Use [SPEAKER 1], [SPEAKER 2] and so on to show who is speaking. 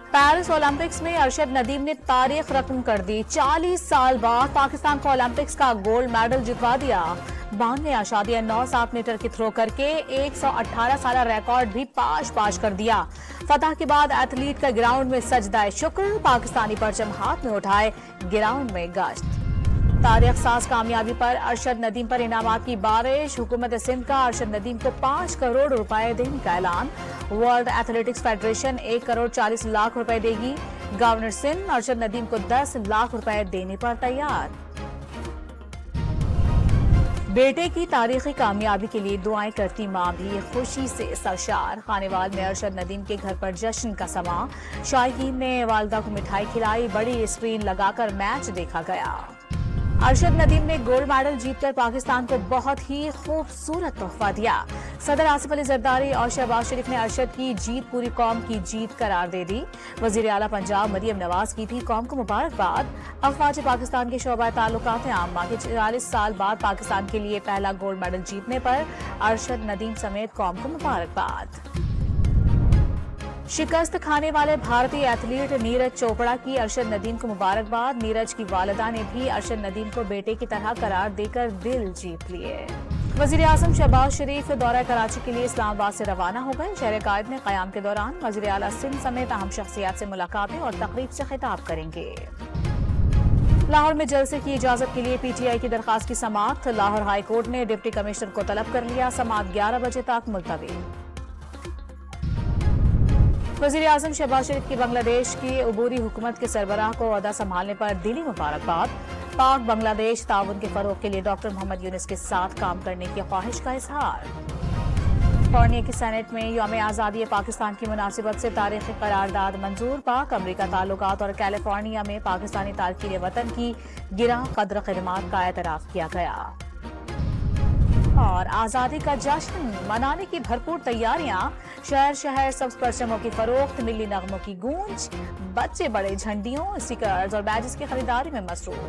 [SPEAKER 1] Paris Olympics में अरशद नदीम ने तारीख रकम कर दी। 40 साल बाद पाकिस्तान को ओलंपिक्स का गोल्ड मेडल जितवा दिया। 92.9 मीटर की थ्रो करके 118 साल रिकॉर्ड भी पाश कर दिया। फतह के बाद एथलीट का ग्राउंड में सजदाए शुक्र, पाकिस्तानी परचम हाथ में उठाए ग्राउंड में गश्त। तारीख साज कामयाबी पर अरशद नदीम पर इनामात की बारिश। हुकूमत सिंध का अरशद नदीम को 5 करोड़ रुपए देने का ऐलान। World athletics federation 1 crore 40 lakh रुपए देगी। गवर्नर सिंध अरशद नदीम को 10 लाख रुपए देने पर तैयार। बेटे की तारीखी कामयाबी के लिए दुआएं करती मां भी खुशी से सरशार। खानेवाल में अरशद नदीम के घर पर जश्न का समा। शाहीन ने वालदा को मिठाई खिलाई। बड़ी स्क्रीन लगाकर मैच देखा गया। अरशद नदीम ने गोल्ड मेडल जीतकर पाकिस्तान को बहुत ही खूबसूरत तोहफा दिया। सदर आसिफ अली जरदारी और शहबाज शरीफ ने अरशद की जीत पूरी कौम की जीत करार दे दी। वजीर आला पंजाब मरियम नवाज की भी कौम को मुबारकबाद। अफवाज पाकिस्तान के शोबा ताल्लुकात आम्मा के 40 साल बाद पाकिस्तान के लिए पहला गोल्ड मेडल जीतने पर अरशद नदीम समेत कौम को मुबारकबाद। शिकस्त खाने वाले भारतीय एथलीट नीरज चोपड़ा की अरशद नदीम को मुबारकबाद। नीरज की वालिदा ने भी अरशद नदीम को बेटे की तरह करार देकर दिल जीत लिए। वजीर आजम शहबाज शरीफ दौरा कराची के लिए इस्लामाबाद से रवाना हो गए। शहर कायद में क़याम के दौरान वजीर आला सिंध समेत अहम शख्सियात से मुलाकातें और तकरीब से खिताब करेंगे। लाहौर में जलसे की इजाजत के लिए पीटीआई की दरखास्त की समाअत। लाहौर हाई कोर्ट ने डिप्टी कमिश्नर को तलब कर लिया। समाअत 11 बजे तक मुलतवी। वजीर आजम शहबाज शरीफ की बांग्लादेश की अबूरी हुकूमत के सरबराह को ओहदा संभालने पर दिली मुबारकबाद। पाक बांग्लादेश ताउन के फरोग के लिए डॉक्टर मोहम्मद यूनिस के साथ काम करने की ख्वाहिश का इजहार। कॉर्निया की सेनेट में यौम आज़ादी पाकिस्तान की मुनासिबत से तारीखी करारदाद मंजूर। पाक अमरीका ताल्लुकात और कैलिफोर्निया में पाकिस्तानी तारकीन वतन की गिरह कदर खिदमात का एतराफ किया गया। और आजादी का जश्न मनाने की भरपूर तैयारियां। शहर शहर सब्ज परचमों की फरोख्त, मिली नगमों की गूंज। बच्चे बड़े झंडियों, स्टिकर्स और बैजेस की खरीदारी में मसरूफ।